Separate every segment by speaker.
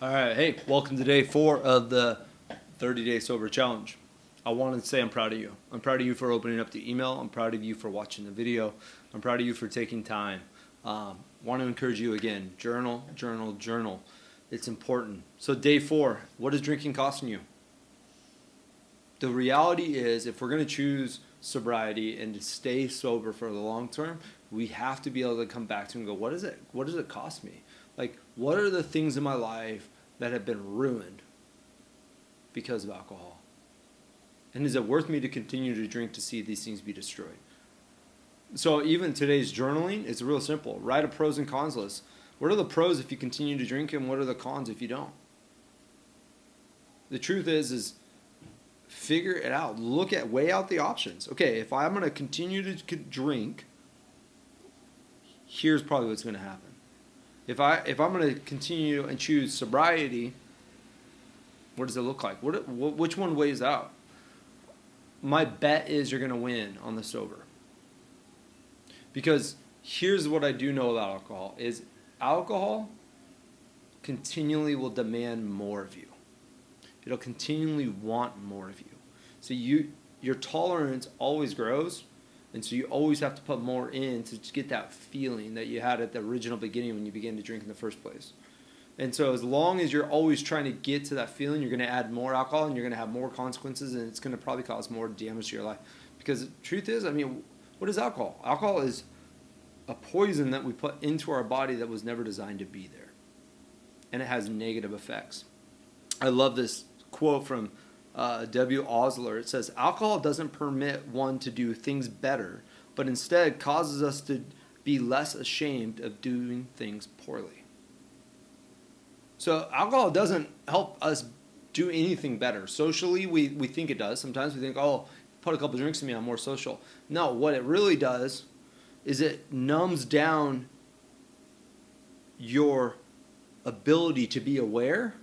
Speaker 1: All right, hey, welcome to day 4 of the 30-day sober challenge. I wanted to say I'm proud of you. I'm proud of you for opening up the email. I'm proud of you for watching the video. I'm proud of you for taking time. Want to encourage you again, journal, journal, journal. It's important. So day 4, what is drinking costing you? The reality is, if we're going to choose sobriety and to stay sober for the long term, we have to be able to come back to and go, what does it cost me? Like, what are the things in my life that have been ruined because of alcohol? And is it worth me to continue to drink to see these things be destroyed? So even today's journaling is real simple. Write a pros and cons list. What are the pros if you continue to drink, and what are the cons if you don't? The truth is figure it out. Weigh out the options. Okay, if I'm going to continue to drink, here's probably what's going to happen. If I'm going to continue and choose sobriety, what does it look like? Which one weighs out? My bet is you're going to win on the sober. Because here's what I do know about alcohol is alcohol continually will demand more of you. It'll continually want more of you. So your tolerance always grows. And so you always have to put more in to get that feeling that you had at the original beginning when you began to drink in the first place. And so as long as you're always trying to get to that feeling, you're going to add more alcohol and you're going to have more consequences, and it's going to probably cause more damage to your life. Because the truth is, what is alcohol? Alcohol is a poison that we put into our body that was never designed to be there. And it has negative effects. I love this quote from W. Osler. It says, alcohol doesn't permit one to do things better, but instead causes us to be less ashamed of doing things poorly. So alcohol doesn't help us do anything better. Socially, we think it does. Sometimes we think, oh, put a couple drinks in me, I'm more social. No, what it really does is it numbs down your ability to be aware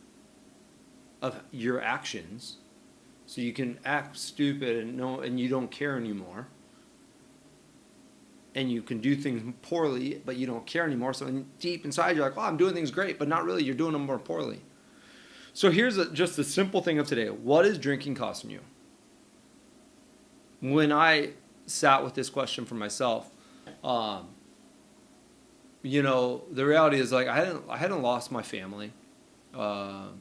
Speaker 1: of your actions, so you can act stupid and you don't care anymore. And you can do things poorly, but you don't care anymore. So deep inside, you're like, oh, I'm doing things great, but not really. You're doing them more poorly. So here's just the simple thing of today. What is drinking costing you? When I sat with this question for myself, the reality is, like, I hadn't lost my family. It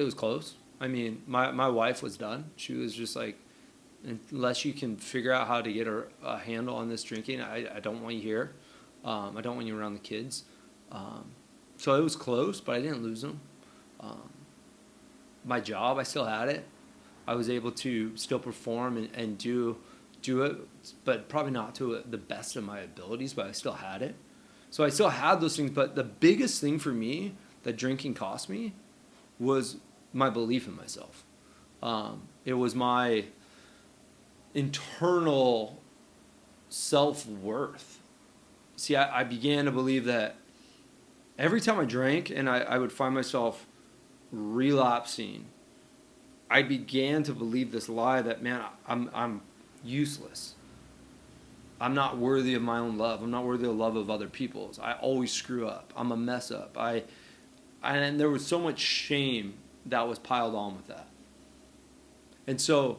Speaker 1: was close. My wife was done. She was just like, unless you can figure out how to get a handle on this drinking, I don't want you here. I don't want you around the kids. So it was close, but I didn't lose them. My job, I still had it. I was able to still perform and do it, but probably not to the best of my abilities, but I still had it. So I still had those things, but the biggest thing for me that drinking cost me was my belief in myself. It was my internal self-worth. See, I began to believe that every time I drank and I would find myself relapsing, I began to believe this lie that, man, I'm useless. I'm not worthy of my own love. I'm not worthy of the love of other people's. I always screw up. I'm a mess up. And there was so much shame that was piled on with that. And so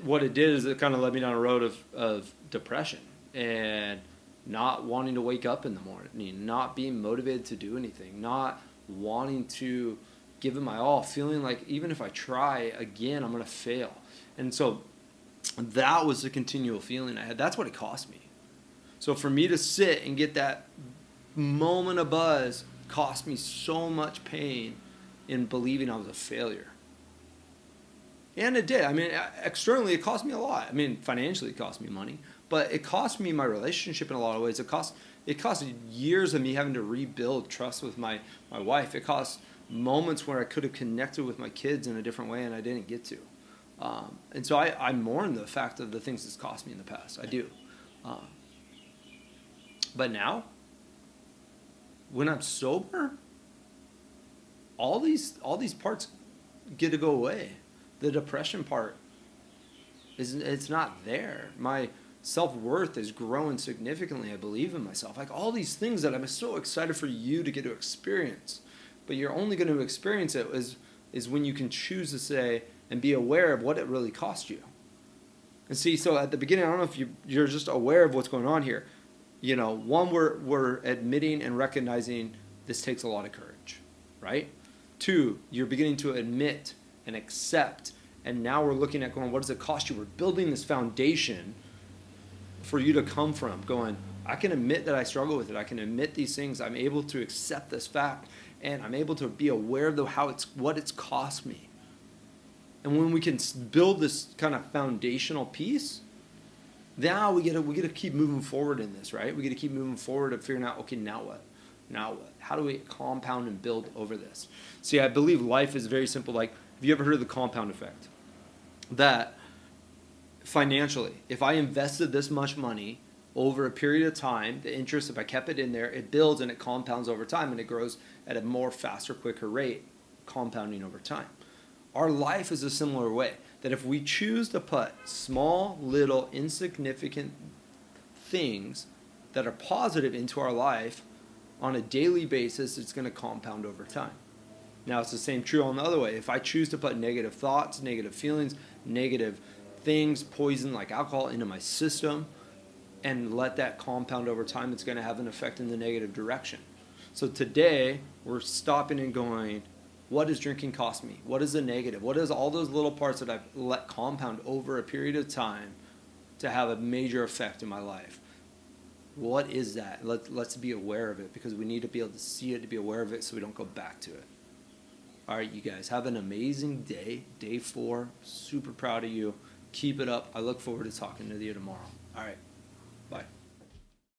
Speaker 1: what it did is it kind of led me down a road of depression and not wanting to wake up in the morning, not being motivated to do anything, not wanting to give it my all, feeling like even if I try again, I'm going to fail. And so that was the continual feeling I had. That's what it cost me. So for me to sit and get that moment of buzz cost me so much pain in believing I was a failure. And it did. Externally, it cost me a lot. Financially, it cost me money, but it cost me my relationship in a lot of ways. It cost years of me having to rebuild trust with my wife. It cost moments where I could have connected with my kids in a different way, and I didn't get to. And so I mourn the fact of the things it's cost me in the past. I do. But now, when I'm sober, all these parts get to go away. The depression part it's not there. My self-worth is growing significantly. I believe in myself. Like all these things that I'm so excited for you to get to experience. but you're only going to experience it is when you can choose to say and be aware of what it really cost you. And see, so at the beginning, I don't know if you're just aware of what's going on here. You know, one, we're admitting and recognizing this takes a lot of courage, right? Two, you're beginning to admit and accept, and now we're looking at going, what does it cost you? We're building this foundation for you to come from, going, I can admit that I struggle with it. I can admit these things. I'm able to accept this fact, and I'm able to be aware of what it's cost me. And when we can build this kind of foundational piece, now we get to keep moving forward in this, right? We get to keep moving forward of figuring out, okay, now what? Now what? How do we compound and build over this? See, I believe life is very simple. Like, have you ever heard of the compound effect? That financially, if I invested this much money over a period of time, the interest, if I kept it in there, it builds and it compounds over time, and it grows at a more faster, quicker rate, compounding over time. Our life is a similar way, that if we choose to put small, little, insignificant things that are positive into our life on a daily basis, it's going to compound over time. Now, it's the same true on the other way. If I choose to put negative thoughts, negative feelings, negative things, poison like alcohol into my system, and let that compound over time, it's going to have an effect in the negative direction. So today, we're stopping and going, what does drinking cost me? What is the negative? What is all those little parts that I've let compound over a period of time to have a major effect in my life? What is that? Let's be aware of it, because we need to be able to see it, to be aware of it, so we don't go back to it. All right, you guys, have an amazing day. Day 4. Super proud of you. Keep it up. I look forward to talking to you tomorrow. All right.